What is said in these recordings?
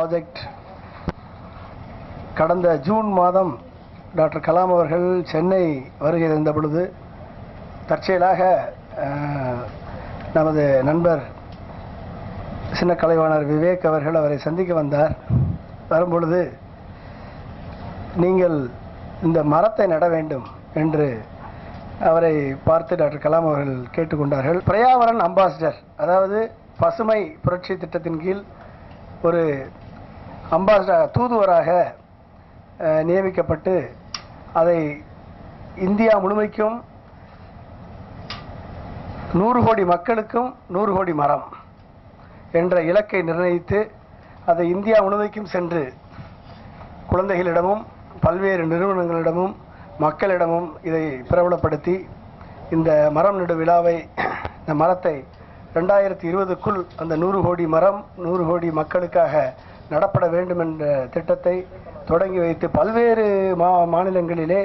Project கடந்த June மாதம் doctor Kalam அவர்கள் சென்னை வருகை தந்த பொழுது தற்செயலாக நமது நண்பர் சின்ன கலைவாணர் விவேக் அவர்கள் அவரை சந்திக்க வந்தார். வரும்பொழுது நீங்கள் இந்த மரத்தை நட வேண்டும் என்று அவரை பார்த்து டாக்டர் கலாம் அவர்கள் கேட்டுக்கொண்டார்கள். பர்யாவரன் அம்பாசிடர், அதாவது பசுமை புரட்சி திட்டத்தின் கீழ் ஒரு அம்பாசிடர் தூதுவராக நியமிக்கப்பட்டு அதை இந்தியா முழுமைக்கும் 100 கோடி மக்களுக்கும் 100 கோடி மரம் என்ற இலக்கை நிர்ணயித்து அதை இந்தியா முழுமைக்கும் சென்று குழந்தைகளிடமும் பல்வேறு நிறுவனங்களிடமும் மக்களிடமும் இதை பிரபலப்படுத்தி இந்த மரம் நடு விழாவை, இந்த மரத்தை 2020க்குள் அந்த 100 கோடி மரம் 100 கோடி மக்களுக்காக நடப்பட வேண்டும் என்ற திட்டத்தை தொடங்கி வைத்து பல்வேறு மாநிலங்களிலே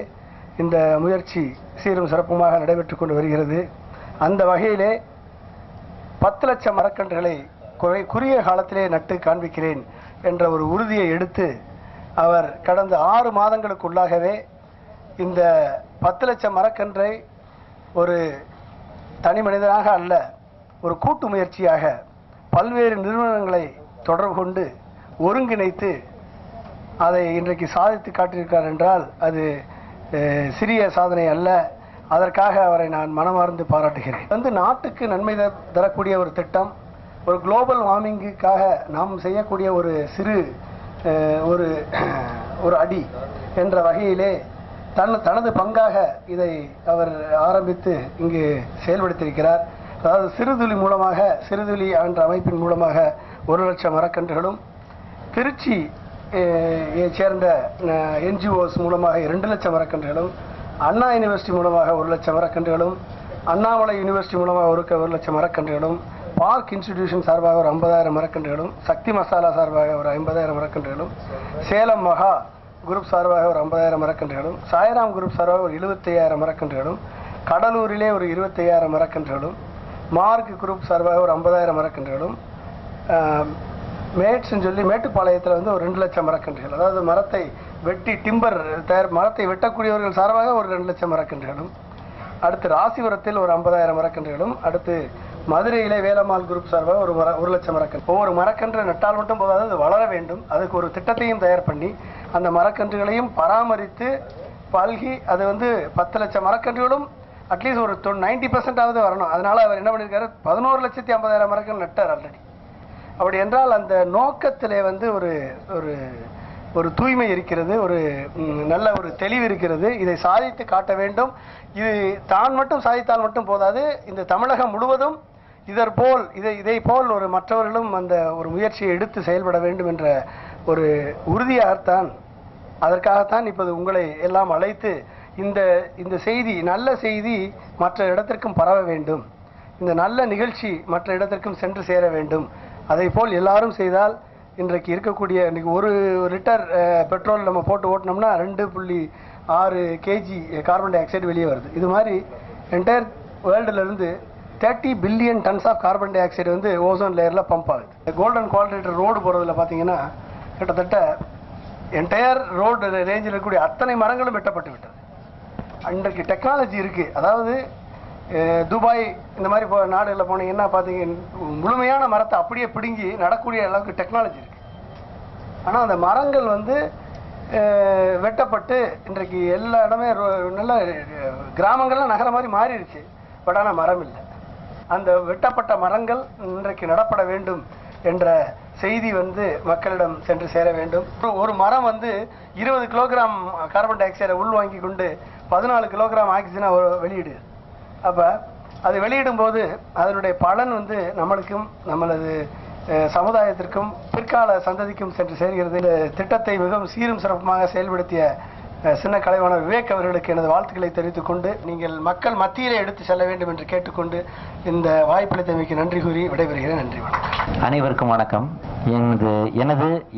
இந்த முயற்சி சீரும் சிறப்புமாக நடைபெற்று கொண்டு வருகிறது. அந்த வகையிலே 10 லட்சம் மரக்கன்றுகளை குறுகிய காலத்திலே நட்டு காண்பிக்கிறேன் என்ற ஒரு உறுதியை எடுத்து அவர் கடந்த 6 மாதங்களுக்குள்ளாகவே இந்த 10 லட்சம் மரக்கன்றை ஒரு தனி மனிதனாக அல்ல, ஒரு கூட்டு முயற்சியாக பல்வேறு நிறுவனங்களை தொடர்பு கொண்டு ஒருங்கிணைத்து அதை இன்றைக்கு சாதித்து காட்டியிருக்கார் என்றால் அது சிறிய சாதனை அல்ல. அதற்காக அவரை நான் மனமார்ந்து பாராட்டுகிறேன். நாட்டுக்கு நன்மை தரக்கூடிய ஒரு திட்டம், ஒரு குளோபல் வார்மிங்குக்காக நாம் செய்யக்கூடிய ஒரு சிறு ஒரு அடி என்ற வகையிலே தனது பங்காக இதை அவர் ஆரம்பித்து இங்கு செயல்படுத்தியிருக்கிறார். அதாவது சிறுதுளி மூலமாக, சிறுதுளி என்ற அமைப்பின் மூலமாக 1 லட்சம் மரக்கன்றுகளும், திருச்சி சேர்ந்த NGOs மூலமாக 2 லட்சம் மரக்கன்றுகளும், அண்ணா யூனிவர்சிட்டி மூலமாக 1 லட்சம் மரக்கன்றுகளும், அண்ணாமலை யூனிவர்சிட்டி மூலமாக 1 லட்சம் மரக்கன்றுகளும், பார்க் இன்ஸ்டிடியூஷன் சார்பாக ஒரு 50,000 மரக்கன்றுகளும், சக்தி மசாலா சார்பாக ஒரு 50,000 மரக்கன்றுகளும், சேலம் மகா குரூப் சார்பாக ஒரு 50,000 மரக்கன்றுகளும், சாய்ராம் குரூப் சார்பாக ஒரு 75,000 மரக்கன்றுகளும், கடலூரிலே ஒரு 25,000 மரக்கன்றுகளும், மார்க் குரூப் சார்பாக ஒரு 50,000 மரக்கன்றுகளும், மேட்ஸ்ன்னு சொல்லி மேட்டுப்பாளையத்தில் வந்து ஒரு 2 லட்சம் மரக்கன்றுகள், அதாவது மரத்தை வெட்டி டிம்பர் மரத்தை வெட்டக்கூடியவர்கள் சார்பாக ஒரு 2 லட்சம் மரக்கன்றுகளும், அடுத்து ராசிபுரத்தில் ஒரு 50,000 மரக்கன்றுகளும், அடுத்து மதுரையிலே வேலம்மாள் குரூப் சார்பாக ஒரு 1 லட்சம் மரக்கன்று. ஒவ்வொரு மரக்கன்று நட்டால் மட்டும் போதாது, அது வளர வேண்டும். அதுக்கு ஒரு திட்டத்தையும் தயார் பண்ணி அந்த மரக்கன்றுகளையும் பராமரித்து பல்கி அது வந்து 10 லட்சம் மரக்கன்றுகளும் அட்லீஸ்ட் ஒரு 90% வரணும். அதனால அவர் என்ன பண்ணியிருக்காரு, 11,50,000 மரக்கன்று நட்டார் ஆல்ரெடி. அப்படி என்றால் அந்த நோக்கத்திலே வந்து ஒரு ஒரு ஒரு தூய்மை இருக்கிறது, ஒரு நல்ல ஒரு தெளிவு இருக்கிறது. இதை சாதித்து காட்ட வேண்டும். இது தான் மட்டும் சாதித்தால் மட்டும் போதாது, இந்த தமிழகம் முழுவதும் இதை போல் ஒரு மற்றவர்களும் அந்த ஒரு முயற்சியை எடுத்து செயல்பட வேண்டும் என்ற ஒரு உறுதியாகத்தான், அதற்காகத்தான் இப்போது உங்களை எல்லாம் அழைத்து இந்த செய்தி, நல்ல செய்தி மற்ற இடத்திற்கும் பரவ வேண்டும், இந்த நல்ல நிகழ்ச்சி மற்ற இடத்திற்கும் சென்று சேர வேண்டும். அதை போல் எல்லாரும் செய்தால் இன்றைக்கு இருக்கக்கூடிய இன்றைக்கி 1 லிட்டர் பெட்ரோல் நம்ம போட்டு ஓட்டினோம்னா 2.6 kg கார்பன் டை ஆக்சைடு வெளியே வருது. இது மாதிரி என்டையர் வேர்ல்டுலேருந்து 30 billion tons of carbon dioxide வந்து ஓசோன் லேயரில் பம்ப் ஆகுது. கோல்டன் குவாட்ரேட்டர் ரோடு போகிறதுல பார்த்தீங்கன்னா கிட்டத்தட்ட என்டையர் ரோடு ரேஞ்சில் இருக்கக்கூடிய அத்தனை மரங்களும் வெட்டப்பட்டு விட்டது. அன்றைக்கு டெக்னாலஜி இருக்குது. அதாவது துபாய் இந்த மாதிரி நாடுகளில் போனீங்கன்னா பார்த்தீங்க, முழுமையான மரத்தை அப்படியே பிடுங்கி நடக்கூடிய அளவுக்கு டெக்னாலஜி இருக்குது. ஆனால் அந்த மரங்கள் வந்து வெட்டப்பட்டு இன்றைக்கு எல்லா இடமே நல்ல கிராமங்கள்லாம் நகர மாதிரி மாறிடுச்சு. பட் ஆனால் மரம் இல்லை. அந்த வெட்டப்பட்ட மரங்கள் இன்றைக்கு நடப்பட வேண்டும் என்ற செய்தி வந்து மக்களிடம் சென்று சேர வேண்டும். ஒரு மரம் வந்து 20 கிலோகிராம் கார்பன் டை ஆக்சைடை உள்வாங்கி கொண்டு 14 கிலோகிராம் ஆக்சிஜனை வெளியிடுது. அப்போ அது வெளியிடும்போது அதனுடைய பலன் வந்து நம்மளுக்கும் நம்மளது சமுதாயத்திற்கும் பிற்கால சந்ததிக்கும் சென்று சேர்கிறது. இந்த திட்டத்தை மிகவும் சீரும் சிறப்புமாக செயல்படுத்திய சின்ன கலைவாணர் விவேக் அவர்களுக்கு எனது வாழ்த்துக்களை தெரிவித்துக் கொண்டு, நீங்கள் மக்கள் மத்தியிலே எடுத்து செல்ல வேண்டும் என்று கேட்டுக்கொண்டு இந்த வாய்ப்பளித்தமைக்கு நன்றி கூறி விடைபெறுகிறேன். நன்றி, வணக்கம். அனைவருக்கும் வணக்கம்.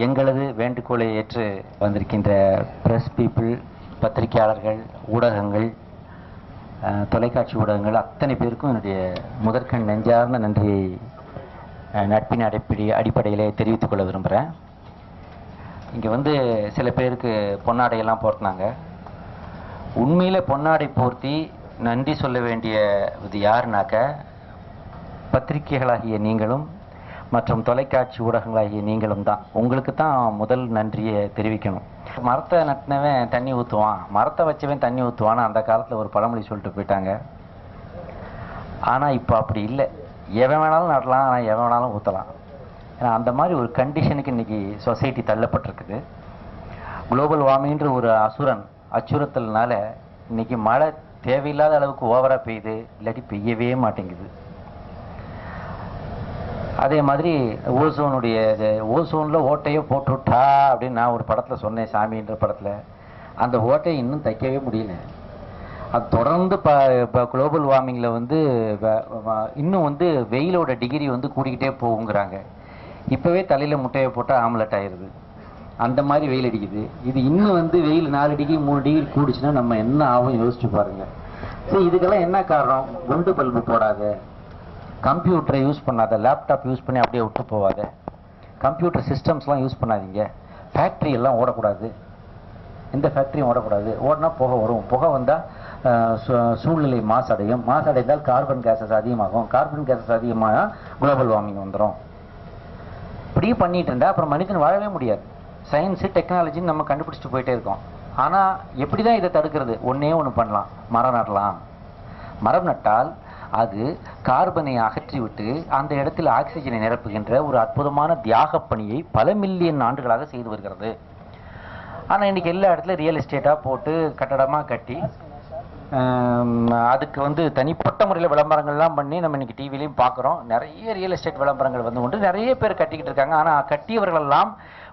எங்களது வேண்டுகோளை ஏற்று வந்திருக்கின்ற பிரஸ் பீப்புள், பத்திரிகையாளர்கள், ஊடகங்கள், தொலைக்காட்சி ஊடகங்கள் அத்தனை பேருக்கும் என்னுடைய முதற்கண் நெஞ்சார்ந்த நன்றியை நட்பின் அடிப்படையிலே தெரிவித்துக் கொள்ள விரும்புகிறேன். இங்கே வந்து சில பேருக்கு பொன்னாடையெல்லாம் போர்த்தினாங்க. உண்மையில் பொன்னாடை போர்த்தி நன்றி சொல்ல வேண்டிய இது யாருனாக்க பத்திரிகைகளாகிய நீங்களும் மற்றும் தொலைக்காட்சி ஊடகங்களாகிய நீங்களும் தான். உங்களுக்கு தான் முதல் நன்றியை தெரிவிக்கணும். மரத்தை நட்டினவன் தண்ணி ஊற்றுவான், மரத்தை வச்சவன் தண்ணி ஊற்றுவான்னு அந்த காலத்தில் ஒரு பழமொழி சொல்லிட்டு போயிட்டாங்க. ஆனால் இப்போ அப்படி இல்லை. எவன் வேணாலும் நடலாம், ஆனால் எவன் வேணாலும் ஊற்றலாம். ஏன்னா அந்த மாதிரி ஒரு கண்டிஷனுக்கு இன்றைக்கி சொசைட்டி தள்ளப்பட்டிருக்குது. குளோபல் வார்மிங்ன்ற ஒரு அச்சுறுத்தல்னால இன்றைக்கி மழை தேவையில்லாத அளவுக்கு ஓவராக பெய்யுது, இல்லாட்டி பெய்யவே மாட்டேங்குது. அதே மாதிரி ஓசோனில் ஓட்டையோ போட்டு விட்டா அப்படின்னு நான் ஒரு படத்தில் சொன்னேன், சாமின்ற படத்தில். அந்த ஓட்டையை இன்னும் தைக்கவே முடியல. அது தொடர்ந்து இப்போ குளோபல் வார்மிங்கில் வந்து இன்னும் வந்து வெயிலோட டிகிரி வந்து கூடிக்கிட்டே போகுங்கிறாங்க. இப்போவே தலையில் முட்டையை போட்டால் ஆம்லெட் ஆயிடுது. அந்த மாதிரி வெயில் அடிக்குது. இது இன்னும் வந்து வெயில் 4 டிகிரி 3 டிகிரி கூடிச்சுன்னா நம்ம என்ன ஆகும் யோசிச்சு பாருங்க. சரி, இதுக்கெல்லாம் என்ன காரணம்? குண்டு பல்பு போடாத, கம்ப்யூட்டரை யூஸ் பண்ணாத, லேப்டாப் யூஸ் பண்ணி அப்படியே விட்டு போகாத, கம்ப்யூட்டர் சிஸ்டம்ஸ்லாம் யூஸ் பண்ணாதீங்க, ஃபேக்ட்ரி எல்லாம் ஓடக்கூடாது, எந்த ஃபேக்ட்ரியும் ஓடக்கூடாது. ஓடினா புகை வரும், புகை வந்தால் சூழ்நிலை மாசடையும், மாசடைந்தால் கார்பன் கேஸஸ் அதிகமாகும், கார்பன் கேஸஸ் அதிகமாக குளோபல் வார்மிங் வந்துடும். இப்படியே பண்ணிட்டு இருந்தால் அப்புறம் மனிதன் வாழவே முடியாது. சயின்ஸு டெக்னாலஜின்னு நம்ம கண்டுபிடிச்சிட்டு போயிட்டே இருக்கோம். ஆனால் எப்படி தான் இதை தடுக்கிறது? ஒன்றே ஒன்று பண்ணலாம், மரம் நடலாம். மரம் நட்டால் அது கார்பனை அகற்றிவிட்டு அந்த இடத்தில் ஆக்சிஜனை நிரப்புகின்ற ஒரு அற்புதமான தியாக பணியை பல மில்லியன் ஆண்டுகளாக செய்து வருகிறது. ஆனால் இன்றைக்கி எல்லா இடத்துல ரியல் எஸ்டேட்டாக போட்டு கட்டடமாக கட்டி அதுக்கு வந்து தனிப்பட்ட முறையில் விளம்பரங்கள்லாம் பண்ணி நம்ம இன்றைக்கி டிவிலையும் பார்க்குறோம். நிறைய ரியல் எஸ்டேட் விளம்பரங்கள் வந்து கொண்டு நிறைய பேர் கட்டிக்கிட்டு இருக்காங்க. ஆனால் கட்டியவர்களெல்லாம்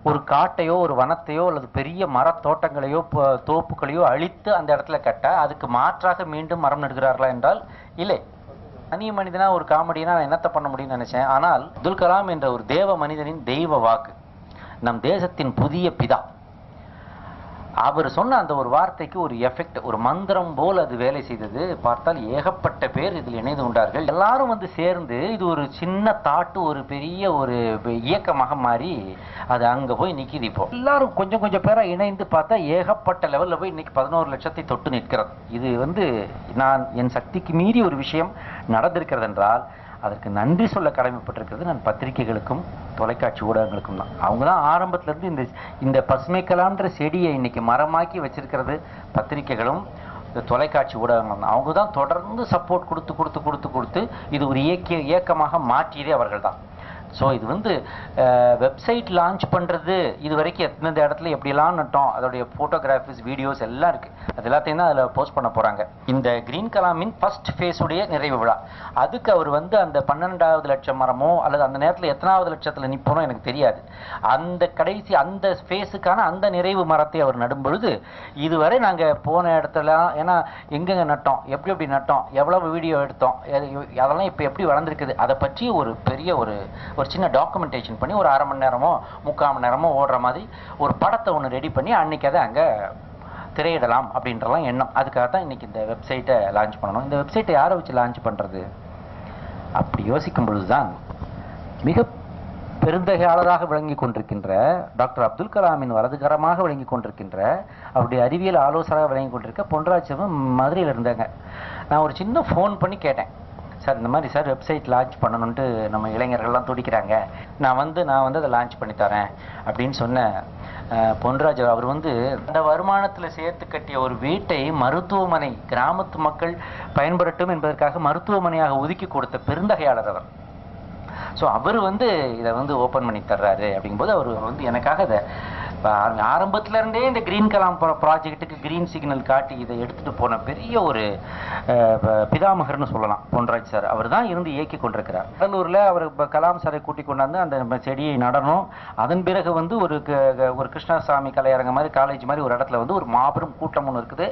ஒரு காட்டையோ ஒரு வனத்தையோ அல்லது பெரிய மரத்தோட்டங்களையோ தோப்புகளையோ அழித்து அந்த இடத்துல கட்ட அதுக்கு மாற்றாக மீண்டும் மரம் நடுகிறார்களா என்றால் இல்லை. தனி மனிதனா ஒரு காமெடினா என்னத்தை பண்ண முடியும்னு நினைச்சேன். ஆனால் அப்துல் கலாம் என்ற ஒரு தேவ மனிதனின் தெய்வ வாக்கு, நம் தேசத்தின் புதிய பிதா, அவர் சொன்ன அந்த ஒரு வார்த்தைக்கு ஒரு எஃபெக்ட், ஒரு மந்திரம் போல் அது வேலை செய்தது. பார்த்தால் ஏகப்பட்ட பேர் இதில் இணைந்து கொண்டார்கள். எல்லாரும் வந்து சேர்ந்து இது ஒரு சின்ன தாட்டு ஒரு பெரிய ஒரு இயக்கமாக மாறி அது அங்கே போய் நிற்கிது. இப்போ எல்லாரும் கொஞ்சம் கொஞ்சம் பேராக இணைந்து பார்த்தா ஏகப்பட்ட லெவலில் போய் இன்னைக்கு 11 லட்சத்தை தொட்டு நிற்கிறது. இது வந்து நான் என் சக்திக்கு மீறி ஒரு விஷயம் நடந்திருக்கிறது என்றால் அதற்கு நன்றி சொல்ல கடமைப்பட்டிருக்கிறது நான் பத்திரிகைகளுக்கும் தொலைக்காட்சி ஊடகங்களுக்கும் தான். அவங்க தான் ஆரம்பத்திலேருந்து இந்த பசுமைக்கலான்ற செடியை இன்னைக்கு மரமாக்கி வச்சிருக்கிறது பத்திரிகைகளும் இந்த தொலைக்காட்சி ஊடகங்கள் தான். அவங்க தான் தொடர்ந்து சப்போர்ட் கொடுத்து இது ஒரு இயக்கமாக மாற்றியதே அவர்கள் தான். ஸோ இது வந்து வெப்சைட் லான்ச் பண்ணுறது இது வரைக்கும் எத்தனை இடத்துல எப்படிலாம் நட்டோம், அதோடைய ஃபோட்டோகிராஃபிஸ் வீடியோஸ் எல்லாம் இருக்குது. அது எல்லாத்தையும் தான் அதில் போஸ்ட் பண்ண போகிறாங்க. இந்த கிரீன் கலாமின் ஃபர்ஸ்ட் ஃபேஸுடைய நிறைவு விழா, அதுக்கு அவர் வந்து அந்த 12வது லட்சம் மரமோ அல்லது அந்த நேரத்தில் எத்தனாவது லட்சத்தில் நிற்போனோ எனக்கு தெரியாது. அந்த கடைசி அந்த ஃபேஸுக்கான அந்த நிறைவு மரத்தை அவர் நடும் பொழுது இதுவரை நாங்கள் போன இடத்துல ஏன்னா எங்கெங்கே நட்டோம், எப்படி நட்டோம், எவ்வளவு வீடியோ எடுத்தோம், அதெல்லாம் இப்போ எப்படி வளர்ந்துருக்குது, அதை பற்றி ஒரு பெரிய ஒரு சின்ன டாக்குமெண்டேஷன் பண்ணி ஒரு 1/2 மணி நேரமோ 3/4 மணி நேரமோ ஓடுற மாதிரி ஒரு படத்தை ஒன்று ரெடி பண்ணி அன்னைக்கு அதை அங்கே திரையிடலாம் அப்படின்றலாம் எண்ணம். அதுக்காக தான் இன்னைக்கு இந்த வெப்சைட்டை லான்ச் பண்ணணும். இந்த வெப்சைட்டை யாரை வச்சு லான்ச் பண்ணுறது அப்படி யோசிக்கும் பொழுதுதான் மிக பெருந்தகையாளராக விளங்கி கொண்டிருக்கின்ற டாக்டர் அப்துல் கலாமின் வலதுகரமாக விளங்கி கொண்டிருக்கின்ற அவருடைய அறிவியல் ஆலோசகராக விளங்கி கொண்டிருக்க பொன்ராஜ் மதுரையில் இருந்தாங்க. நான் ஒரு சின்ன ஃபோன் பண்ணி கேட்டேன், சார் இந்த மாதிரி சார் வெப்சைட் லான்ச் பண்ணணுன்ட்டு நம்ம இளைஞர்கள்லாம் துடிக்கிறாங்க, நான் வந்து அதை லான்ச் பண்ணி தரேன் அப்படின்னு சொன்ன பொன்ராஜ் அவர் வந்து அந்த வருமானத்தில் சேர்த்து கட்டிய ஒரு வீட்டை மருத்துவமனை கிராமத்து மக்கள் பயன்படட்டும் என்பதற்காக மருத்துவமனையாக ஒதுக்கி கொடுத்த பெருந்தகையாளர் அவர். ஸோ அவர் வந்து இதை வந்து ஓப்பன் பண்ணி தர்றாரு அப்படிங்கும்போது அவர் வந்து எனக்காக இதை ஆரம்பத்திலேருந்தே இந்த கிரீன் கலாம் ப்ராஜெக்ட்டுக்கு கிரீன் சிக்னல் காட்டி இதை எடுத்துகிட்டு போன பெரிய ஒரு பிதாமகர்னு சொல்லலாம் பொன்ராஜ் சார். அவர் தான் இருந்து இயக்கி கொண்டிருக்கிறார். கடலூரில் அவர் கலாம் சாரை கூட்டி கொண்டாந்து அந்த செடியை நடணும். அதன் பிறகு வந்து ஒரு கிருஷ்ணசாமி கலையரங்க மாதிரி காலேஜ் மாதிரி ஒரு இடத்துல வந்து ஒரு மாபெரும் கூட்டம் ஒன்று இருக்குது.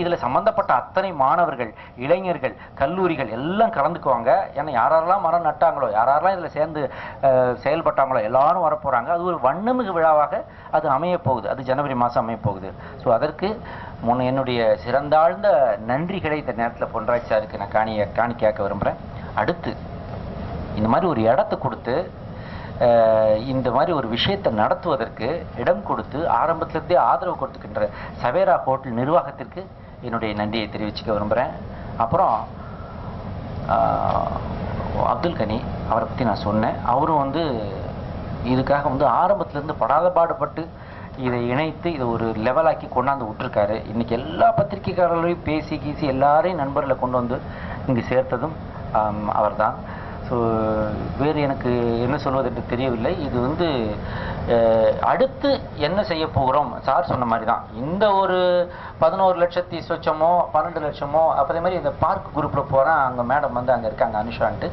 இதில் சம்மந்தப்பட்ட அத்தனை மாணவர்கள், இளைஞர்கள், கல்லூரிகள் எல்லாம் கலந்துக்குவாங்க. ஏன்னா யாரெல்லாம் மரம் நட்டாங்களோ, யாரெல்லாம் இதில் சேர்ந்து செயல்பட்டாங்களோ எல்லாரும் வரப்போகிறாங்க. அது ஒரு வண்ணமிகு விழாவாக அது அமையப்போகுது. அது ஜனவரி மாதம் அமையப்போகுது. ஸோ அதற்கு என்னுடைய சிறந்தாழ்ந்த நன்றிகளை இந்த நேரத்தில் பொன்ராஜ் சாருக்கு நான் காணி கேட்க விரும்புகிறேன். அடுத்து இந்த மாதிரி ஒரு இடத்த கொடுத்து இந்த மாதிரி ஒரு விஷயத்தை நடத்துவதற்கு இடம் கொடுத்து ஆரம்பத்திலிருந்தே ஆதரவு கொடுத்துக்கின்ற சவேரா ஹோட்டல் நிர்வாகத்திற்கு என்னுடைய நன்றியை தெரிவிச்சுக்க விரும்புகிறேன். அப்புறம் அப்துல் கனி அவரை பற்றி நான் சொன்னேன். அவரும் வந்து இதுக்காக வந்து ஆரம்பத்திலேருந்து படாத பாடுபட்டு இதை இணைத்து இதை ஒரு லெவலாக்கி கொண்டாந்து விட்டுருக்காரு. இன்றைக்கி எல்லா பத்திரிகைக்காரர்களையும் பேசி கீசி எல்லாரையும் நண்பர்களை கொண்டு வந்து இங்கே சேர்த்ததும் அவர் தான். ஸோ வேறு எனக்கு என்ன சொல்வது என்று தெரியவில்லை. இது வந்து அடுத்து என்ன செய்ய போகிறோம் சார் சொன்ன மாதிரி தான். இந்த ஒரு 11 லட்சத்தி சொச்சமோ 12 லட்சமோ அதே மாதிரி இந்த பார்க் குரூப்பில் போகிறேன். அங்கே மேடம் வந்து அங்கே இருக்காங்க அனுஷான்ட்டு,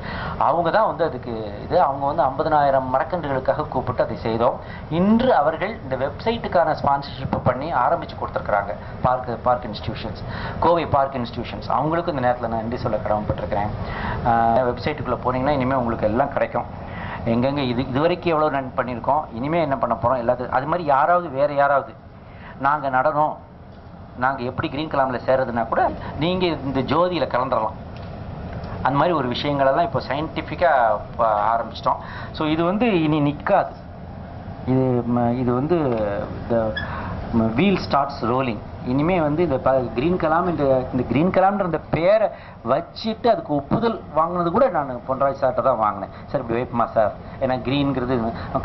அவங்க தான் வந்து அதுக்கு இது அவங்க வந்து 50,000 மரக்கன்றுகளுக்காக கூப்பிட்டு அதை செய்தோம். இன்று அவர்கள் இந்த வெப்சைட்டுக்கான ஸ்பான்சர்ஷிப் பண்ணி ஆரம்பித்து கொடுத்துருக்குறாங்க. Park institutions, Kovai park institutions, அவங்களுக்கும் இந்த நேரத்தில் நான் நன்றி சொல்ல கடமைப்பட்டிருக்கிறேன். வெப்சைட்டுக்குள்ளே போனீங்கன்னா இனிமேல் உங்களுக்கு எல்லாம் கிடைக்கும். எங்கெங்கே இதுவரைக்கும் எவ்வளோ ரன் பண்ணியிருக்கோம், இனிமேல் என்ன பண்ண போகிறோம் எல்லாத்துக்கும். அது மாதிரி வேறு யாராவது நாங்கள் நடனம் நாங்கள் எப்படி கிரீன் கலாமில் சேர்றதுன்னா கூட நீங்கள் இந்த ஜோதியில் கலந்துடலாம். அந்த மாதிரி ஒரு விஷயங்களெல்லாம் இப்போ சயின்டிஃபிக்காக ஆரம்பிச்சிட்டோம். ஸோ இது வந்து இனி நிற்காது. இது வந்து இந்த வீல் ஸ்டார்ட்ஸ் ரோலிங். இனிமேல் வந்து இந்த கிரீன் கலாம் இந்த கிரீன் கலாம்ன்ற இந்த பேரை வச்சுட்டு அதுக்கு ஒப்புதல் வாங்கினது கூட நான் பொன்ராஜ் சார்கிட்ட தான் வாங்கினேன். சார் இப்படி வைப்பமா சார், ஏன்னா க்ரீன்ங்கிறது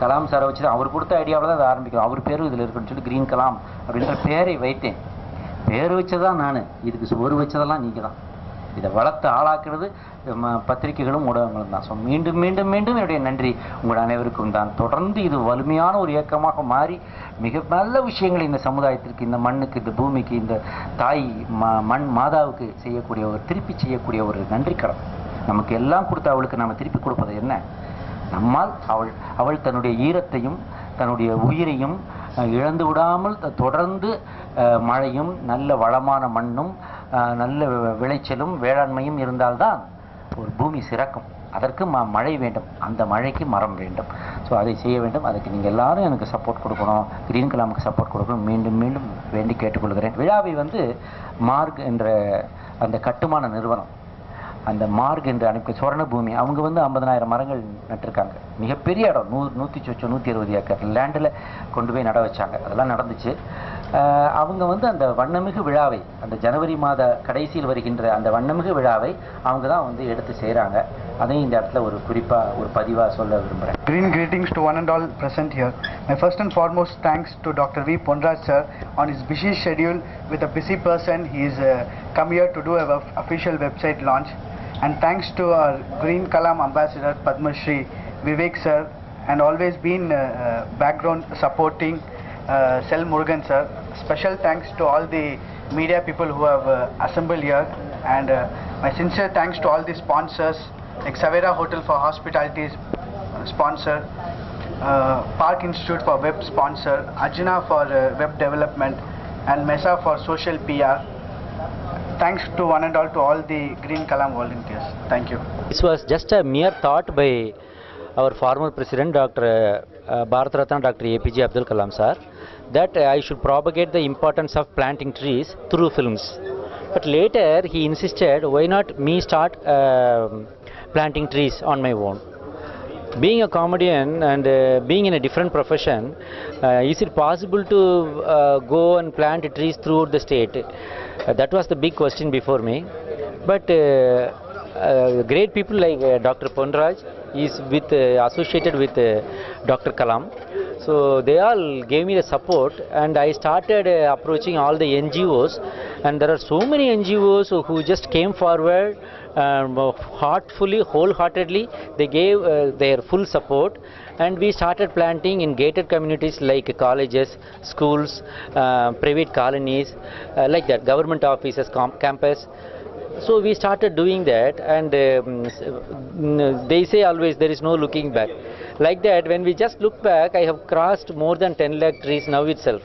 கலாம் சாரை வச்சு தான் அவர் கொடுத்த ஐடியாவில் தான் அதை ஆரம்பிக்கிறோம். அவர் பேரும் இதில் இருக்குன்னு சொல்லி கிரீன் கலாம் அப்படின்ற பேரை வைத்தேன். பேர் வச்சதான் நான், இதுக்கு சோறு வச்சதெல்லாம் நீங்கள் தான். இதை வளர்த்து ஆளாக்குறது பத்திரிகைகளும் ஊடகங்களும் தான். ஸோ மீண்டும் மீண்டும் மீண்டும் என்னுடைய நன்றி உங்கள் அனைவருக்கும் தான். தொடர்ந்து இது வலிமையான ஒரு இயக்கமாக மாறி மிக நல்ல விஷயங்களை இந்த சமுதாயத்திற்கு, இந்த மண்ணுக்கு, இந்த பூமிக்கு, இந்த தாய் மண் மாதாவுக்கு திருப்பி செய்யக்கூடிய ஒரு நன்றி கடன். நமக்கு எல்லாம் கொடுத்து அவளுக்கு நம்ம திருப்பி கொடுப்பது என்ன? நம்மால் அவள் தன்னுடைய ஈரத்தையும் தன்னுடைய உயிரையும் இழந்து விடாமல் தொடர்ந்து மழையும் நல்ல வளமான மண்ணும் நல்ல விளைச்சலும் வேளாண்மையும் இருந்தால்தான் ஒரு பூமி சிறக்கும். அதற்கு மழை வேண்டும், அந்த மழைக்கு மரம் வேண்டும். ஸோ அதை செய்ய வேண்டும். அதுக்கு நீங்கள் எல்லாரும் எனக்கு சப்போர்ட் கொடுக்கணும், கிரீன் கலாமுக்கு சப்போர்ட் கொடுக்கணும். மீண்டும் மீண்டும் வேண்டி கேட்டுக்கொள்கிறேன். விழாவை வந்து மார்க் என்ற அந்த கட்டுமான நிறுவனம், அந்த மார்க் என்று அனுப்பி சுவர்ணபூமி அவங்க வந்து 50,000 மரங்கள் நட்டிருக்காங்க. மிகப்பெரிய இடம், 160 ஏக்கர் லேண்டில் கொண்டு போய் நட வச்சாங்க. அதெல்லாம் நடந்துச்சு. அவங்க வந்து அந்த வண்ணமிகு விழாவை, அந்த ஜனவரி மாத கடைசியில் வருகின்ற அந்த வண்ணமிகு விழாவை அவங்க தான் வந்து எடுத்து செய்கிறாங்க. அதையும் இந்த இடத்துல ஒரு குறிப்பாக ஒரு பதிவாக சொல்ல விரும்புகிறேன். Green greetings to one and all present here. My first and foremost thanks to Dr. V. Ponraj sir on his busy schedule. With a busy person, he is come here to do a official website launch. And thanks to our Green Kalam ambassador Padma Shri Vivek sir, and always been background supporting Sel Murugan sir. Special thanks to all the media people who have assembled here, and my sincere thanks to all the sponsors like Savera Hotel for Hospitality sponsor, Park Institute for web sponsor, Ajna for web development, and Mesa for social PR. Thanks to one and all to all the Green Kalam volunteers. Thank you. This was just a mere thought by our former president, Dr. Bharat Ratna Dr. APJ Abdul Kalam sir, that I should propagate the importance of planting trees through films. But later he insisted, why not me start planting trees on my own? Being a comedian and being in a different profession, is it possible to go and plant trees throughout the state? That was the big question before me. But great people like Dr. Ponraj is associated with Dr. Kalam. So they all gave me the support, and I started approaching all the NGOs, and there are so many NGOs who just came forward wholeheartedly. They gave their full support, and we started planting in gated communities like colleges, schools, private colonies, like that, government offices, campus. So we started doing that, and they say always there is no looking back. Like that, when we just look back, I have crossed more than 10 lakh trees now itself.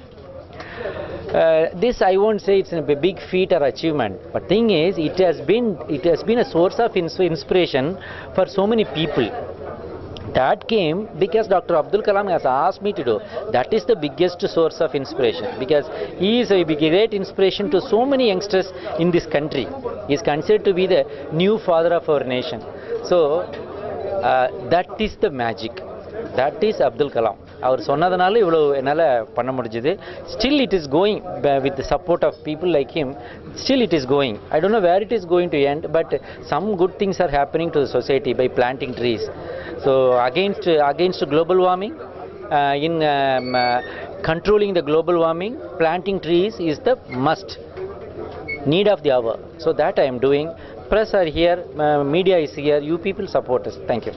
This I won't say it's a big feat or achievement, but thing is, it has been a source of inspiration for so many people. That came because Dr. Abdul Kalam has asked me to do. That is the biggest source of inspiration, because he is a great inspiration to so many youngsters in this country. He is considered to be the new father of our nation. So that is the magic. That is Abdul Kalam. அவர் சொன்னதுனால இவ்வளோ என்னால் பண்ண முடிஞ்சுது. Still it is going with support of people like him. Still it is going. I don't know where it is going to end, but some good things are happening to the society by planting trees. So against global warming, in controlling the global warming, planting trees is the must need of the hour. So that I am doing. Press are here, media is here. You people support us. Thank you.